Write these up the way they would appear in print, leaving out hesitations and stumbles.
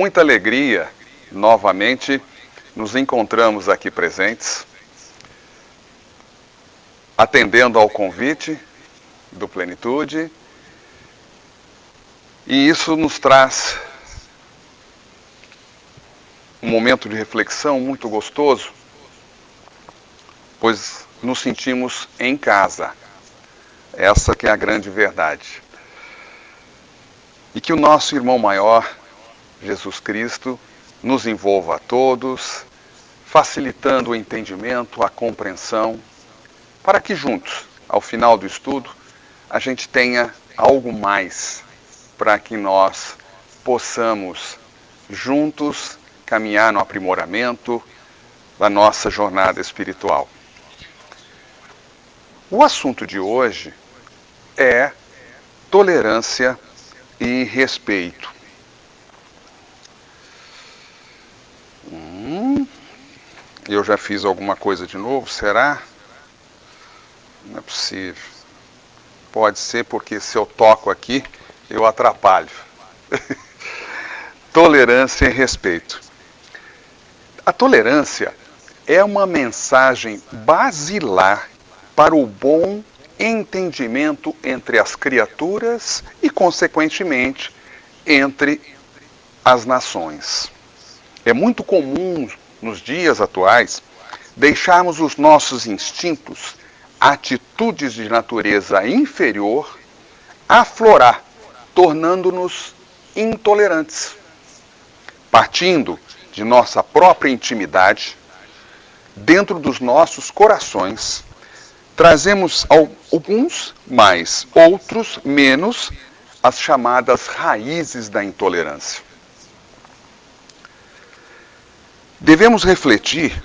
muita alegria, novamente, nos encontramos aqui presentes, atendendo ao convite do Plenitude, e isso nos traz um momento de reflexão muito gostoso, pois nos sentimos em casa. Essa que é a grande verdade. E que o nosso irmão maior, Jesus Cristo, nos envolva a todos, facilitando o entendimento, a compreensão, para que juntos, ao final do estudo, a gente tenha algo mais para que nós possamos juntos caminhar no aprimoramento da nossa jornada espiritual. O assunto de hoje é tolerância e respeito. Eu já fiz alguma coisa de novo, será? Não é possível. Pode ser porque se eu toco aqui, eu atrapalho. Tolerância e respeito. A tolerância é uma mensagem basilar para o bom entendimento entre as criaturas e, consequentemente, entre as nações. É muito comum, nos dias atuais, deixarmos os nossos instintos, atitudes de natureza inferior, aflorar, tornando-nos intolerantes. Partindo de nossa própria intimidade, dentro dos nossos corações, trazemos alguns mais, outros menos, as chamadas raízes da intolerância. Devemos refletir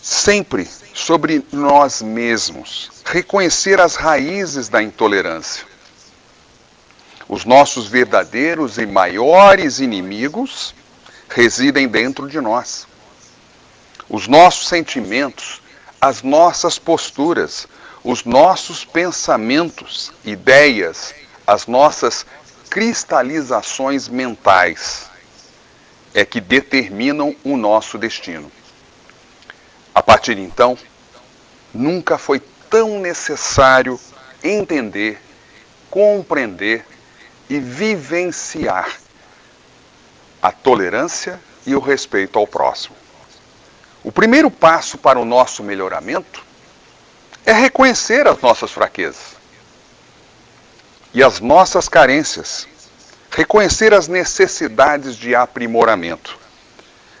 sempre sobre nós mesmos, reconhecer as raízes da intolerância. Os nossos verdadeiros e maiores inimigos residem dentro de nós. Os nossos sentimentos, as nossas posturas, os nossos pensamentos, ideias, as nossas cristalizações mentais é que determinam o nosso destino. A partir de então, nunca foi tão necessário entender, compreender e vivenciar a tolerância e o respeito ao próximo. O primeiro passo para o nosso melhoramento é reconhecer as nossas fraquezas e as nossas carências, reconhecer as necessidades de aprimoramento,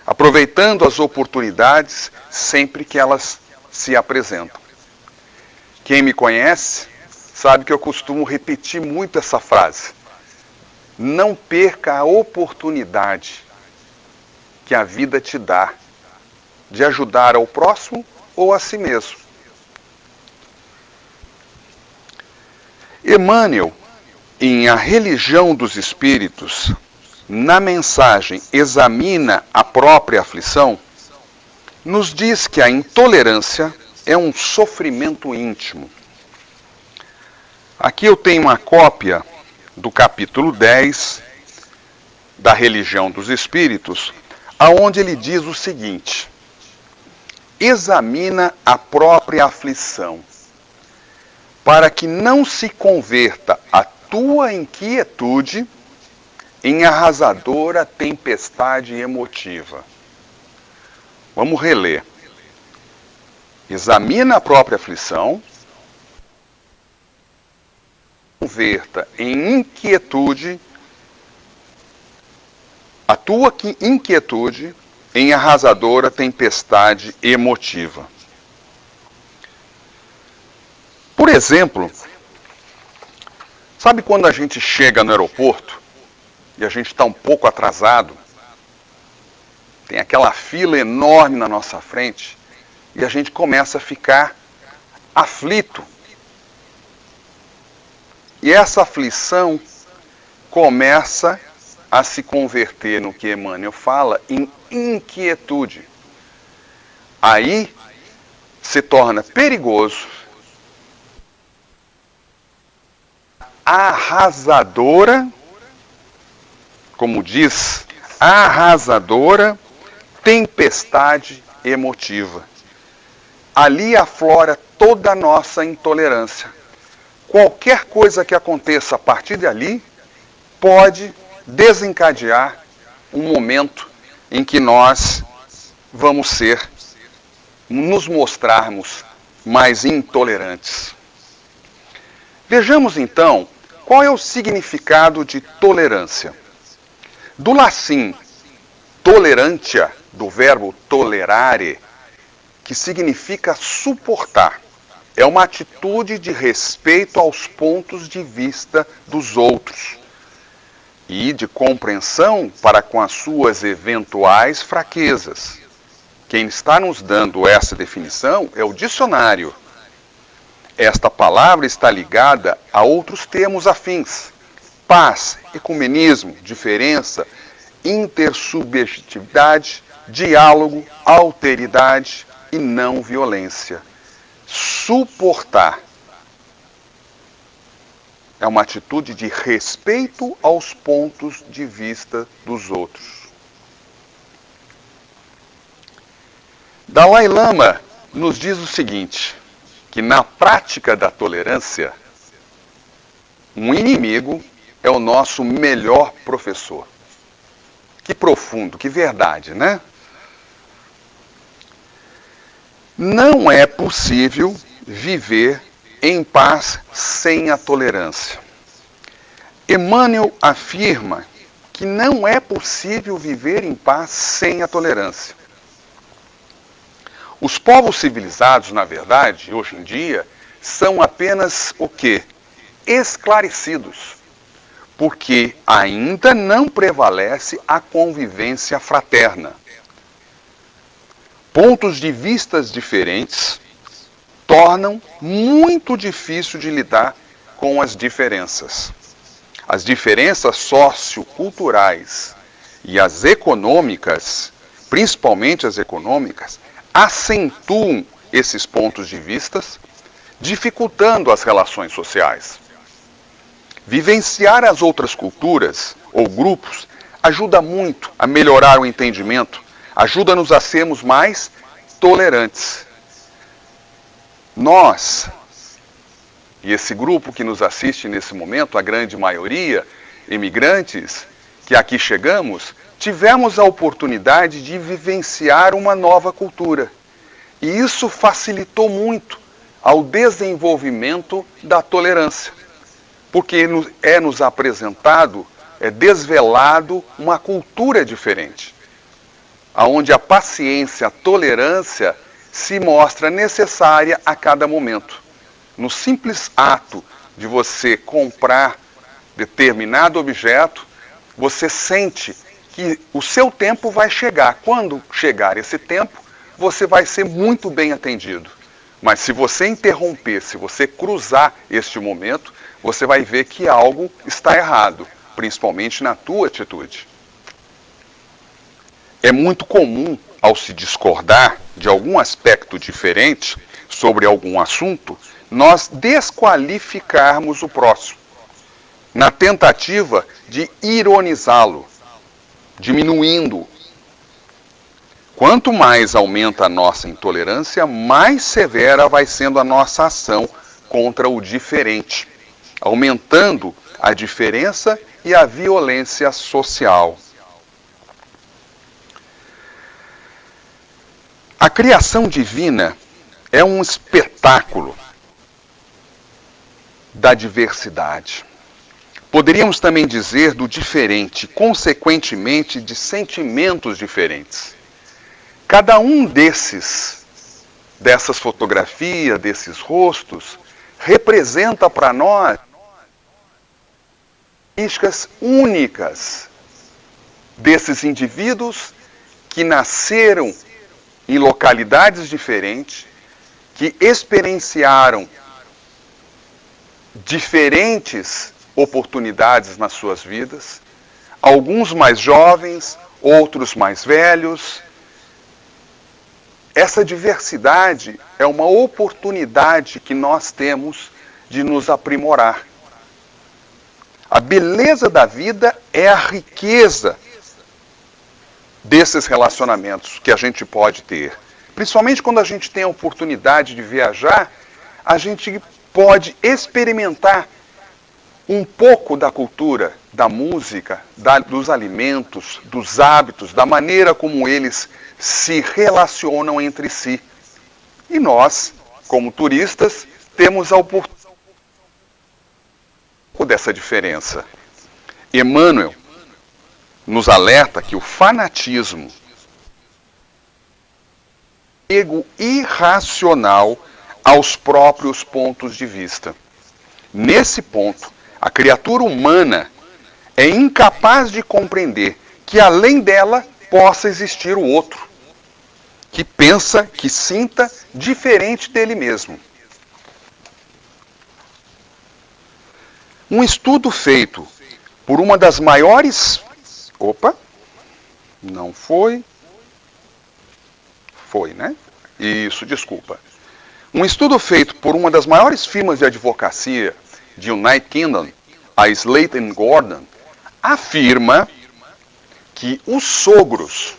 aproveitando as oportunidades sempre que elas se apresentam. Quem me conhece sabe que eu costumo repetir muito essa frase. Não perca a oportunidade que a vida te dá de ajudar ao próximo ou a si mesmo. Emmanuel, em A Religião dos Espíritos, na mensagem Examina a Própria Aflição, nos diz que a intolerância é um sofrimento íntimo. Aqui eu tenho uma cópia do capítulo 10 da Religião dos Espíritos, aonde ele diz o seguinte: examina a própria aflição, para que não se converta a tua inquietude em arrasadora tempestade emotiva. Vamos reler. Examina a própria aflição, converta em inquietude a tua inquietude em arrasadora tempestade emotiva. Por exemplo, sabe quando a gente chega no aeroporto e a gente está um pouco atrasado, tem aquela fila enorme na nossa frente e a gente começa a ficar aflito. E essa aflição começa a se converter no que Emmanuel fala em inquietude. Aí se torna perigoso, arrasadora como diz, arrasadora tempestade emotiva. Ali aflora toda a nossa intolerância. Qualquer coisa que aconteça a partir dali pode desencadear um momento em que nós vamos nos mostrarmos mais intolerantes. Vejamos então qual é o significado de tolerância. Do latim tolerantia, do verbo tolerare, que significa suportar. É uma atitude de respeito aos pontos de vista dos outros e de compreensão para com as suas eventuais fraquezas. Quem está nos dando essa definição é o dicionário. Esta palavra está ligada a outros termos afins: paz, ecumenismo, diferença, intersubjetividade, diálogo, alteridade e não violência. Suportar é uma atitude de respeito aos pontos de vista dos outros. Dalai Lama nos diz o seguinte, que na prática da tolerância, um inimigo é o nosso melhor professor. Que profundo, que verdade, né? Não é possível viver em paz sem a tolerância. Emmanuel afirma que não é possível viver em paz sem a tolerância. Os povos civilizados, na verdade, hoje em dia, são apenas o quê? Esclarecidos, porque ainda não prevalece a convivência fraterna. Pontos de vistas diferentes tornam muito difícil de lidar com as diferenças. As diferenças socioculturais e as econômicas, principalmente as econômicas, acentuam esses pontos de vistas, dificultando as relações sociais. Vivenciar as outras culturas ou grupos ajuda muito a melhorar o entendimento, ajuda-nos a sermos mais tolerantes. Nós, e esse grupo que nos assiste nesse momento, a grande maioria, imigrantes, que aqui chegamos, tivemos a oportunidade de vivenciar uma nova cultura. E isso facilitou muito ao desenvolvimento da tolerância. Porque nos apresentado, desvelado uma cultura diferente, onde a paciência, a tolerância se mostra necessária a cada momento. No simples ato de você comprar determinado objeto, você sente que o seu tempo vai chegar. Quando chegar esse tempo, você vai ser muito bem atendido. Mas se você interromper, se você cruzar este momento, você vai ver que algo está errado, principalmente na tua atitude. É muito comum, ao se discordar de algum aspecto diferente sobre algum assunto, nós desqualificarmos o próximo, na tentativa de ironizá-lo, diminuindo. Quanto mais aumenta a nossa intolerância, mais severa vai sendo a nossa ação contra o diferente, aumentando a diferença e a violência social. A criação divina é um espetáculo da diversidade. Poderíamos também dizer do diferente, consequentemente de sentimentos diferentes. Cada um dessas fotografias, desses rostos, representa para nós características únicas desses indivíduos que nasceram em localidades diferentes, que experienciaram diferentes oportunidades nas suas vidas, alguns mais jovens, outros mais velhos. Essa diversidade é uma oportunidade que nós temos de nos aprimorar. A beleza da vida é a riqueza desses relacionamentos que a gente pode ter. Principalmente quando a gente tem a oportunidade de viajar, a gente pode experimentar um pouco da cultura, da música, dos alimentos, dos hábitos, da maneira como eles se relacionam entre si. E nós, como turistas, temos a oportunidade dessa diferença. Emmanuel nos alerta que o fanatismo, apego irracional aos próprios pontos de vista. Nesse ponto, a criatura humana é incapaz de compreender que além dela possa existir o outro, que pensa, que sinta diferente dele mesmo. Um estudo feito por uma das maiores... Opa, não foi. Foi, né? Isso, desculpa. Um estudo feito por uma das maiores firmas de advocacia de United Kingdom, a Slate & Gordon, afirma que os sogros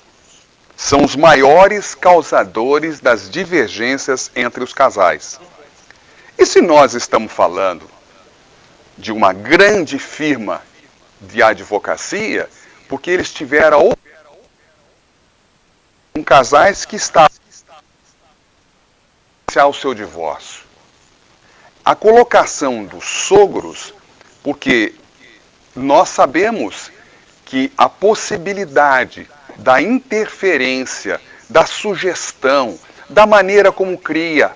são os maiores causadores das divergências entre os casais. E se nós estamos falando de uma grande firma de advocacia, porque eles tiveram casais que estavam ao seu divórcio. A colocação dos sogros, porque nós sabemos que a possibilidade da interferência, da sugestão, da maneira como cria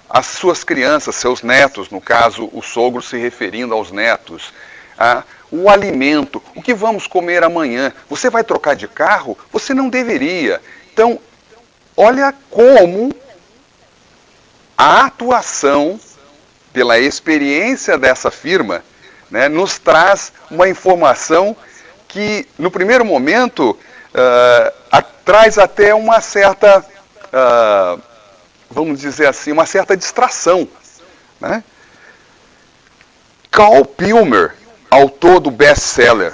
as suas crianças, seus netos, no caso, o sogro se referindo aos netos, o alimento, o que vamos comer amanhã, você vai trocar de carro? Você não deveria. Então, olha como a atuação, pela experiência dessa firma, né, nos traz uma informação que, no primeiro momento, traz até uma certa, vamos dizer assim, uma certa distração. Né? Carl Pilmer, autor do best-seller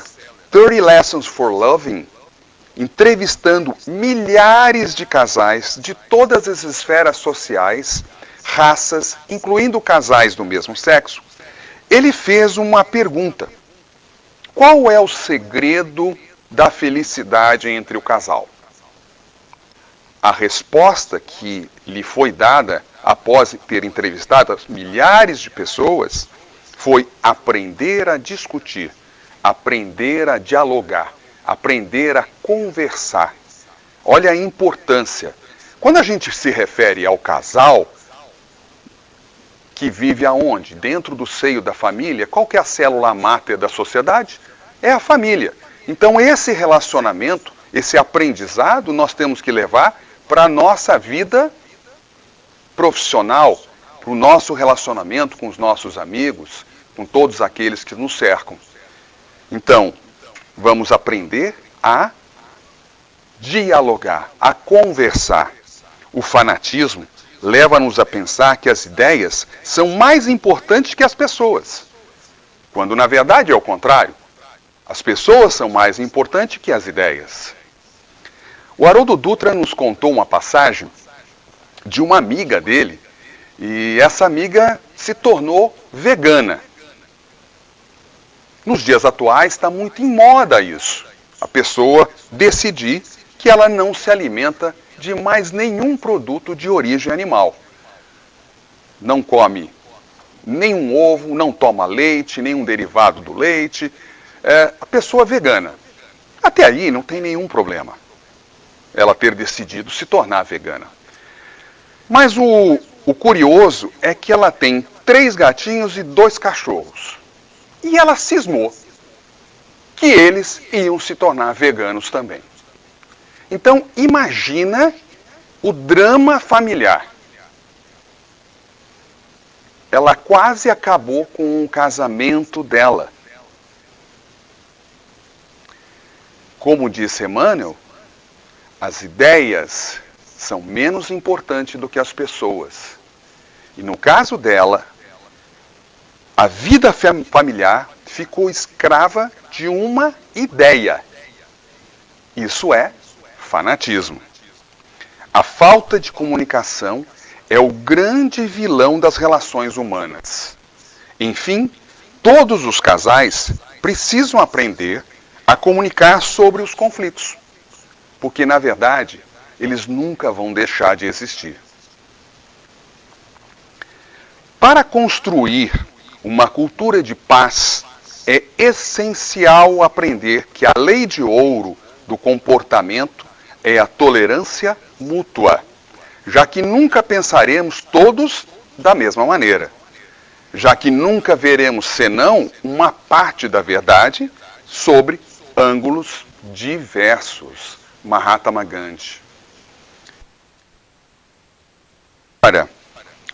30 Lessons for Loving, entrevistando milhares de casais de todas as esferas sociais, raças, incluindo casais do mesmo sexo, ele fez uma pergunta: qual é o segredo da felicidade entre o casal? A resposta que lhe foi dada após ter entrevistado milhares de pessoas foi aprender a discutir, aprender a dialogar, aprender a conversar. Olha a importância. Quando a gente se refere ao casal que vive aonde? Dentro do seio da família, qual que é a célula máter da sociedade? É a família. Então esse relacionamento, esse aprendizado, nós temos que levar para a nossa vida profissional, para o nosso relacionamento com os nossos amigos, com todos aqueles que nos cercam. Então, vamos aprender a dialogar, a conversar. O fanatismo leva-nos a pensar que as ideias são mais importantes que as pessoas, quando na verdade é o contrário. As pessoas são mais importantes que as ideias. O Haroldo Dutra nos contou uma passagem de uma amiga dele, e essa amiga se tornou vegana. Nos dias atuais está muito em moda isso. A pessoa decidir que ela não se alimenta de mais nenhum produto de origem animal. Não come nenhum ovo, não toma leite, nenhum derivado do leite. A pessoa vegana. Até aí não tem nenhum problema ela ter decidido se tornar vegana. Mas o curioso é que ela tem 3 gatinhos e 2 cachorros. E ela cismou que eles iam se tornar veganos também. Então, imagina o drama familiar. Ela quase acabou com o casamento dela. Como disse Emmanuel, as ideias são menos importantes do que as pessoas. E no caso dela, a vida familiar ficou escrava de uma ideia. Isso é fanatismo. A falta de comunicação é o grande vilão das relações humanas. Enfim, todos os casais precisam aprender a comunicar sobre os conflitos, porque, na verdade, eles nunca vão deixar de existir. Para construir uma cultura de paz, é essencial aprender que a lei de ouro do comportamento é a tolerância mútua, já que nunca pensaremos todos da mesma maneira, já que nunca veremos senão uma parte da verdade sobre ângulos diversos. Mahatma Gandhi. Agora,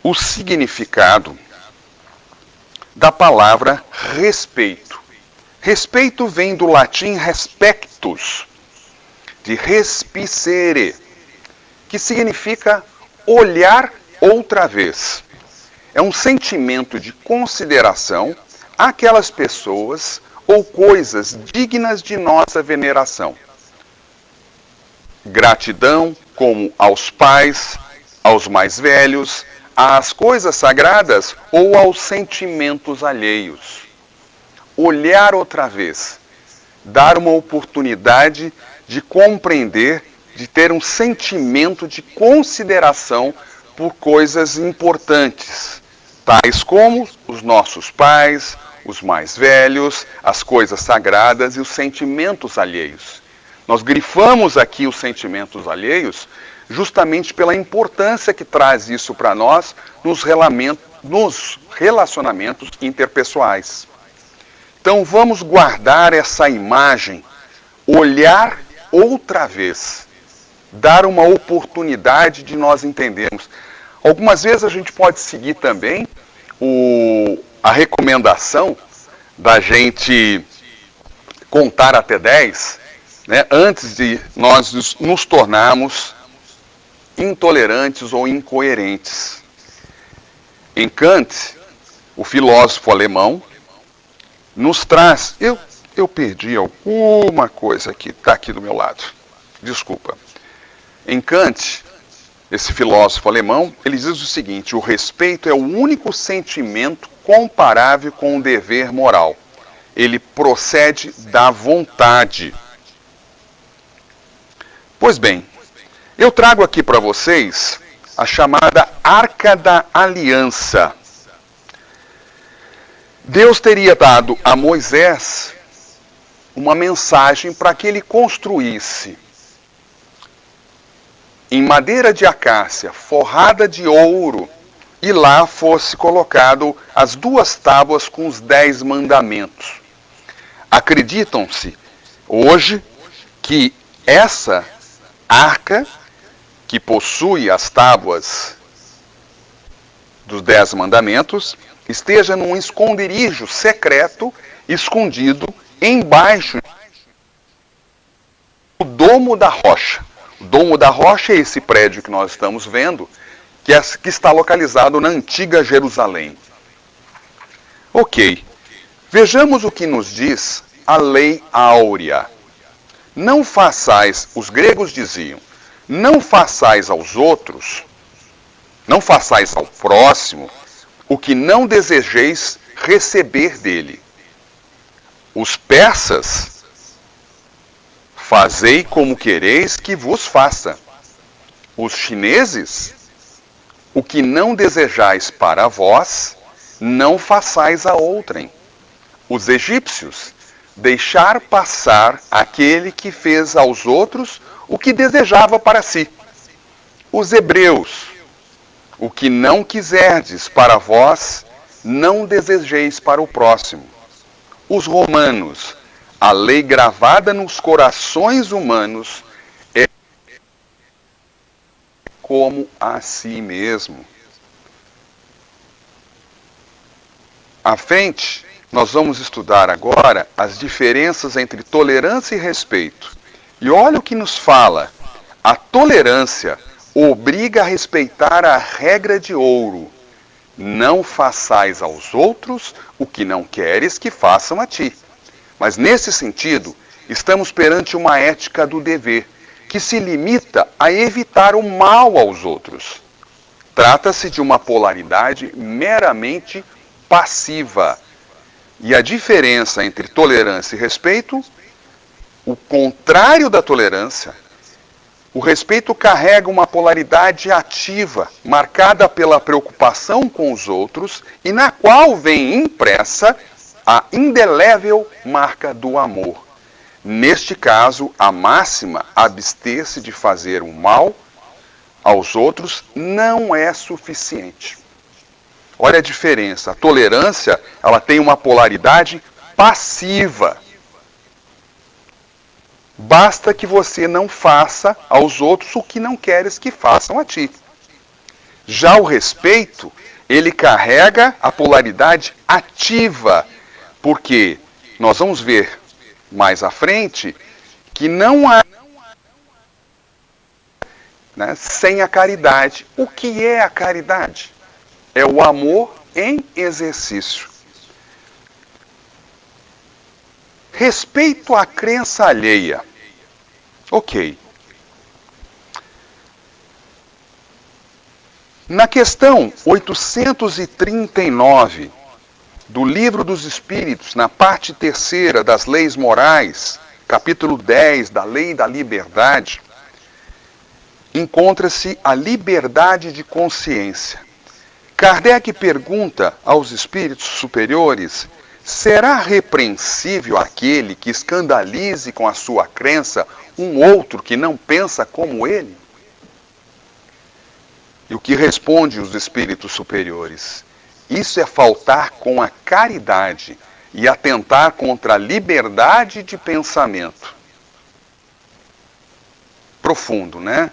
o significado da palavra respeito. Respeito vem do latim respectus, de respicere, que significa olhar outra vez. É um sentimento de consideração àquelas pessoas ou coisas dignas de nossa veneração. Gratidão, como aos pais, aos mais velhos, às coisas sagradas ou aos sentimentos alheios. Olhar outra vez, dar uma oportunidade de compreender, de ter um sentimento de consideração por coisas importantes, tais como os nossos pais, os mais velhos, as coisas sagradas e os sentimentos alheios. Nós grifamos aqui os sentimentos alheios justamente pela importância que traz isso para nós nos relacionamentos interpessoais. Então vamos guardar essa imagem, olhar outra vez, dar uma oportunidade de nós entendermos. Algumas vezes a gente pode seguir também a recomendação da gente contar até 10, né, antes de nós nos tornarmos intolerantes ou incoerentes. Em Kant, o filósofo alemão, nos traz... Eu perdi alguma coisa aqui, está aqui do meu lado. Desculpa. Em Kant, esse filósofo alemão, ele diz o seguinte: o respeito é o único sentimento comparável com o dever moral. Ele procede da vontade. Pois bem, eu trago aqui para vocês a chamada Arca da Aliança. Deus teria dado a Moisés uma mensagem para que ele construísse em madeira de acácia, forrada de ouro, e lá fosse colocado as 2 tábuas com os 10 mandamentos. Acreditam-se hoje que essa arca, que possui as tábuas dos 10 mandamentos, esteja num esconderijo secreto, escondido embaixo do Domo da Rocha. O Domo da Rocha é esse prédio que nós estamos vendo, que está localizado na antiga Jerusalém. Ok, vejamos o que nos diz a lei áurea. Não façais, os gregos diziam, não façais aos outros, não façais ao próximo, o que não desejeis receber dele. Os persas, fazei como quereis que vos faça. Os chineses, o que não desejais para vós, não façais a outrem. Os egípcios, deixar passar aquele que fez aos outros o que desejava para si. Os hebreus, o que não quiserdes para vós, não desejeis para o próximo. Os romanos, a lei gravada nos corações humanos é como a si mesmo. À frente, nós vamos estudar agora as diferenças entre tolerância e respeito. E olha o que nos fala. A tolerância obriga a respeitar a regra de ouro. não façais aos outros o que não queres que façam a ti. Mas nesse sentido, estamos perante uma ética do dever, que se limita a evitar o mal aos outros. Trata-se de uma polaridade meramente passiva. E a diferença entre tolerância e respeito, o contrário da tolerância, o respeito carrega uma polaridade ativa, marcada pela preocupação com os outros e na qual vem impressa a indelével marca do amor. Neste caso, a máxima abster-se de fazer o mal aos outros não é suficiente. Olha a diferença. A tolerância, ela tem uma polaridade passiva. Basta que você não faça aos outros o que não queres que façam a ti. Já o respeito, ele carrega a polaridade ativa, porque nós vamos ver mais à frente que não há, né, sem a caridade. O que é a caridade? É o amor em exercício. Respeito à crença alheia. Ok. Na questão 839 do Livro dos Espíritos, na parte 3ª das Leis Morais, capítulo 10 da Lei da Liberdade, encontra-se a liberdade de consciência. Kardec pergunta aos espíritos superiores: será repreensível aquele que escandalize com a sua crença um outro que não pensa como ele? E o que responde os espíritos superiores? Isso é faltar com a caridade e atentar contra a liberdade de pensamento. Profundo, né?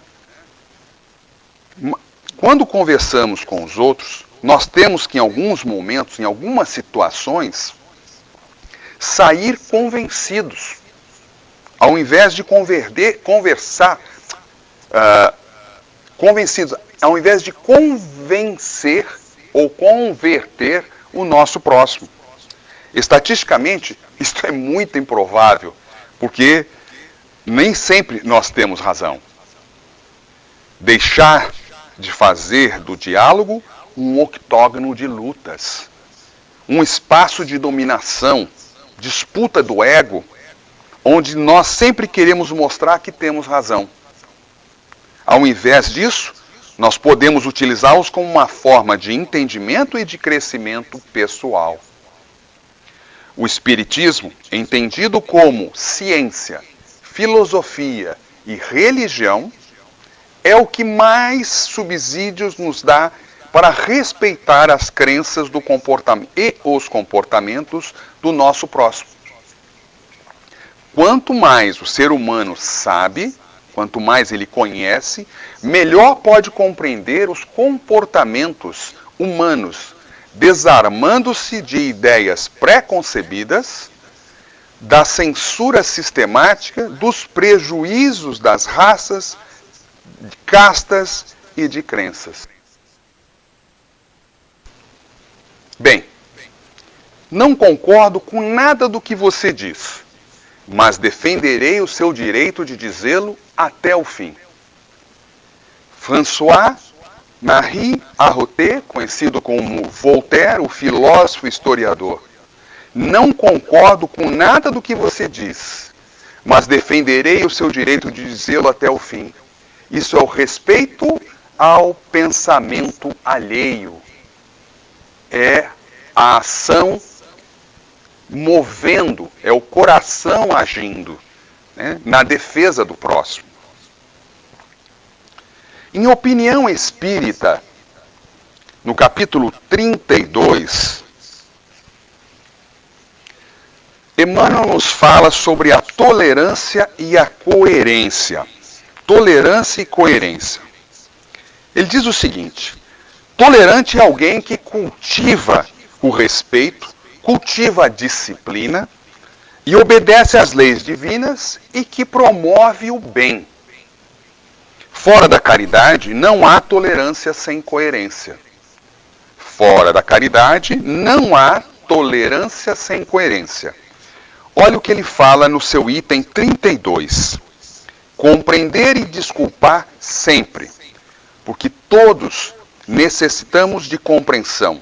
Quando conversamos com os outros, nós temos que, em alguns momentos, em algumas situações, sair convencidos, ao invés de convencidos, ao invés de convencer ou converter o nosso próximo. Estatisticamente, isto é muito improvável, porque nem sempre nós temos razão. Deixar de fazer do diálogo um octógono de lutas, um espaço de dominação, disputa do ego, onde nós sempre queremos mostrar que temos razão. Ao invés disso, nós podemos utilizá-los como uma forma de entendimento e de crescimento pessoal. O Espiritismo, entendido como ciência, filosofia e religião, é o que mais subsídios nos dá para respeitar as crenças do comportamento e os comportamentos do nosso próximo. Quanto mais o ser humano sabe, quanto mais ele conhece, melhor pode compreender os comportamentos humanos, desarmando-se de ideias pré-concebidas, da censura sistemática, dos prejuízos das raças, de castas e de crenças. Bem, não concordo com nada do que você diz, mas defenderei o seu direito de dizê-lo até o fim. François-Marie Arouet, conhecido como Voltaire, o filósofo historiador. Não concordo com nada do que você diz, mas defenderei o seu direito de dizê-lo até o fim. Isso é o respeito ao pensamento alheio. É a ação movendo, é o coração agindo, né, na defesa do próximo. Em Opinião Espírita, no capítulo 32, Emmanuel nos fala sobre a tolerância e a coerência. Tolerância e coerência. Ele diz o seguinte: tolerante é alguém que cultiva o respeito, cultiva a disciplina e obedece às leis divinas e que promove o bem. Fora da caridade, não há tolerância sem coerência. fora da caridade, não há tolerância sem coerência. Olha o que ele fala no seu item 32. Compreender e desculpar sempre, porque todos necessitamos de compreensão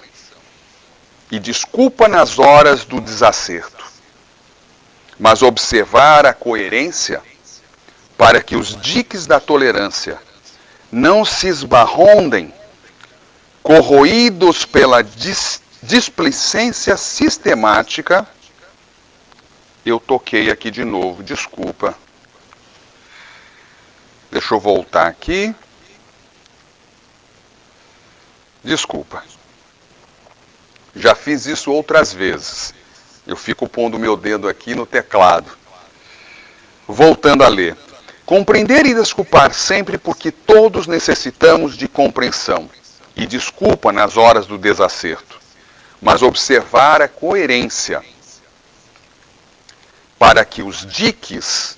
e desculpa nas horas do desacerto. Mas observar a coerência para que os diques da tolerância não se esbarrondem, corroídos pela displicência sistemática. Eu toquei aqui de novo, desculpa. Deixa eu voltar aqui. Desculpa. Já fiz isso outras vezes. Eu fico pondo meu dedo aqui no teclado. Voltando a ler. Compreender e desculpar sempre, porque todos necessitamos de compreensão e desculpa nas horas do desacerto, mas observar a coerência para que os diques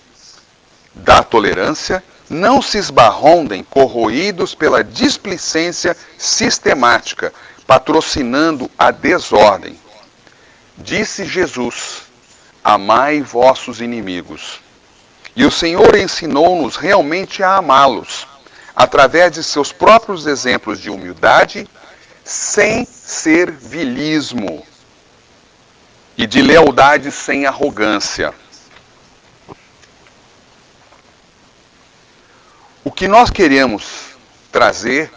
da tolerância não se esbarrondem, corroídos pela displicência sistemática, patrocinando a desordem. Disse Jesus: amai vossos inimigos. E o Senhor ensinou-nos realmente a amá-los, através de seus próprios exemplos de humildade, sem servilismo, e de lealdade sem arrogância. O que nós queremos trazer,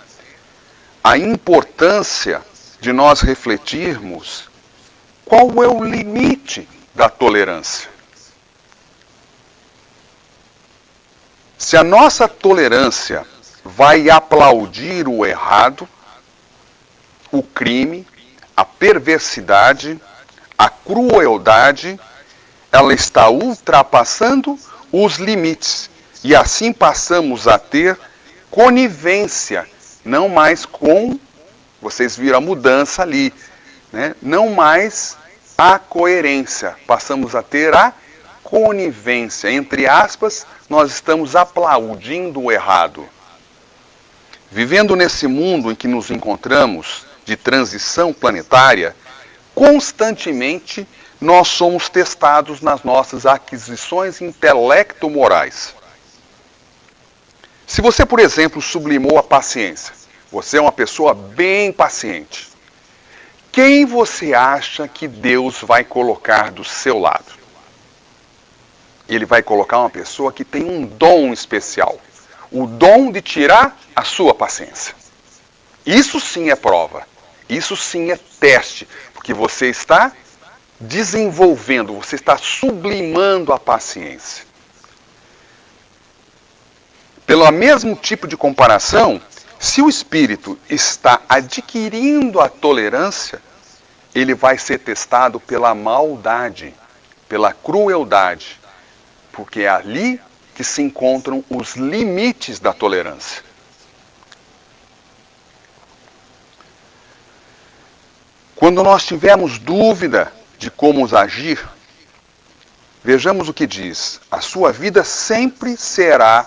a importância de nós refletirmos qual é o limite da tolerância. Se a nossa tolerância vai aplaudir o errado, o crime, a perversidade, a crueldade, ela está ultrapassando os limites. E assim passamos a ter conivência, não mais com, vocês viram a mudança ali, né? Não mais a coerência, passamos a ter a conivência, entre aspas, nós estamos aplaudindo o errado. Vivendo nesse mundo em que nos encontramos, de transição planetária, constantemente nós somos testados nas nossas aquisições intelecto-morais. Se você, por exemplo, sublimou a paciência, você é uma pessoa bem paciente, quem você acha que Deus vai colocar do seu lado? Ele vai colocar uma pessoa que tem um dom especial. O dom de tirar a sua paciência. Isso sim é prova. Isso sim é teste. Porque você está desenvolvendo, você está sublimando a paciência. Pelo mesmo tipo de comparação, se o espírito está adquirindo a tolerância, ele vai ser testado pela maldade, pela crueldade. Porque é ali que se encontram os limites da tolerância. Quando nós tivermos dúvida de como agir, vejamos o que diz. A sua vida sempre será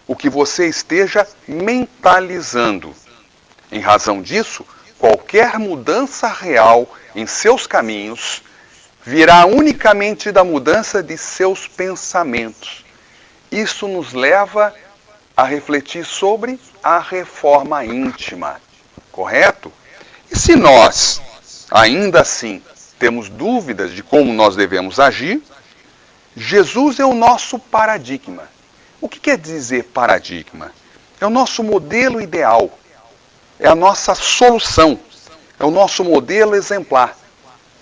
o que você esteja mentalizando. Em razão disso, qualquer mudança real em seus caminhos virá unicamente da mudança de seus pensamentos. Isso nos leva a refletir sobre a reforma íntima, correto? E se nós, ainda assim, temos dúvidas de como nós devemos agir, Jesus é o nosso paradigma. O que quer dizer paradigma? É o nosso modelo ideal, é a nossa solução, é o nosso modelo exemplar.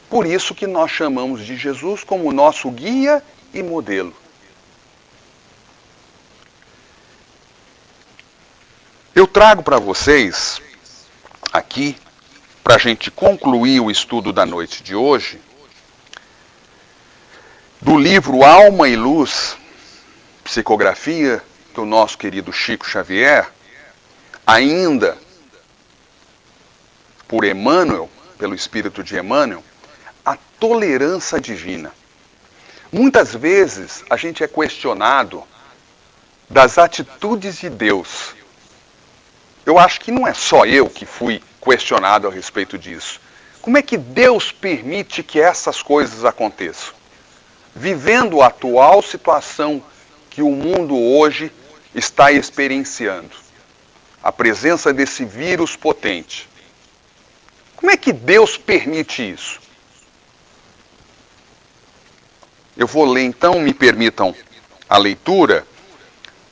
Por isso que nós chamamos de Jesus como nosso guia e modelo. Eu trago para vocês, aqui, para a gente concluir o estudo da noite de hoje, do livro Alma e Luz, psicografia do nosso querido Chico Xavier, ainda por Emmanuel, pelo Espírito de Emmanuel, a tolerância divina. Muitas vezes a gente é questionado das atitudes de Deus. Eu acho que não é só eu que fui questionado a respeito disso. Como é que Deus permite que essas coisas aconteçam? Vivendo a atual situação que o mundo hoje está experienciando. A presença desse vírus potente. Como é que Deus permite isso? Eu vou ler então, me permitam a leitura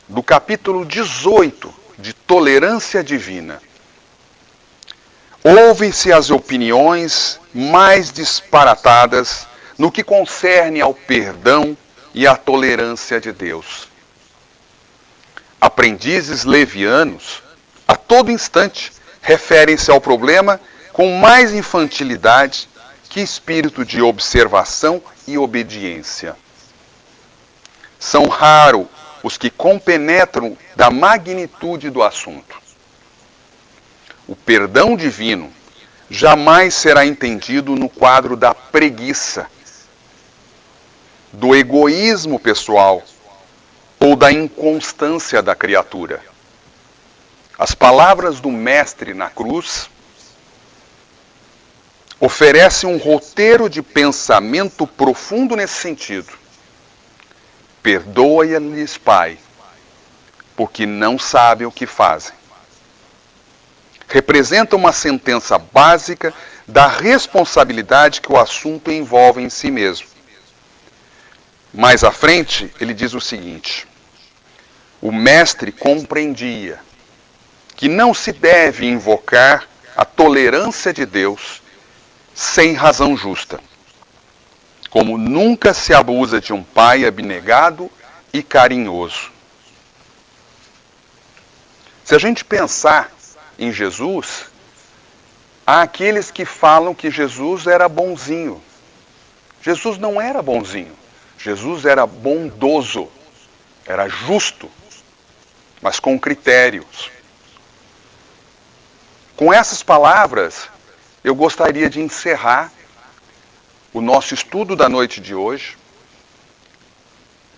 do capítulo 18 de Tolerância Divina. Ouvem-se as opiniões mais disparatadas no que concerne ao perdão e à tolerância de Deus. Aprendizes levianos, a todo instante, referem-se ao problema com mais infantilidade que espírito de observação e obediência. São raros os que compenetram da magnitude do assunto. O perdão divino jamais será entendido no quadro da preguiça, do egoísmo pessoal ou da inconstância da criatura. As palavras do Mestre na cruz oferecem um roteiro de pensamento profundo nesse sentido. Perdoa-lhes, Pai, porque não sabem o que fazem. Representa uma sentença básica da responsabilidade que o assunto envolve em si mesmo. Mais à frente, ele diz o seguinte: o mestre compreendia que não se deve invocar a tolerância de Deus sem razão justa, como nunca se abusa de um pai abnegado e carinhoso. Se a gente pensar em Jesus, há aqueles que falam que Jesus era bonzinho. Jesus não era bonzinho. Jesus era bondoso, era justo, mas com critérios. Com essas palavras, eu gostaria de encerrar o nosso estudo da noite de hoje,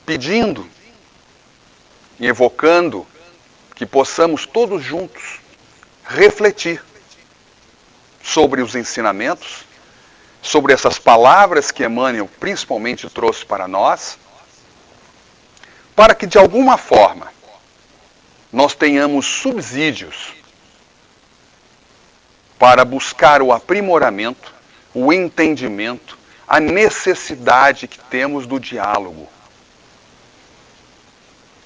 pedindo e evocando que possamos todos juntos refletir sobre os ensinamentos, sobre essas palavras que Emmanuel principalmente trouxe para nós, para que de alguma forma nós tenhamos subsídios para buscar o aprimoramento, o entendimento, a necessidade que temos do diálogo,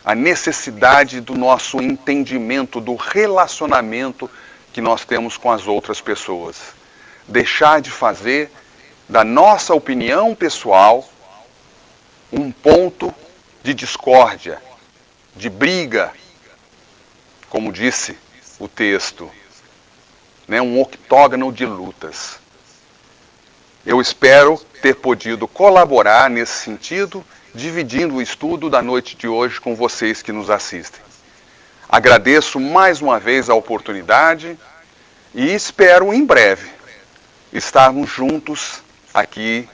a necessidade do nosso entendimento, do relacionamento que nós temos com as outras pessoas. Deixar de fazer da nossa opinião pessoal um ponto de discórdia, de briga, como disse o texto, né, um octógono de lutas. Eu espero ter podido colaborar nesse sentido, dividindo o estudo da noite de hoje com vocês que nos assistem. Agradeço mais uma vez a oportunidade e espero em breve estarmos juntos aqui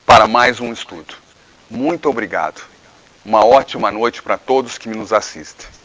para mais um estudo. Muito obrigado. Uma ótima noite para todos que nos assistem.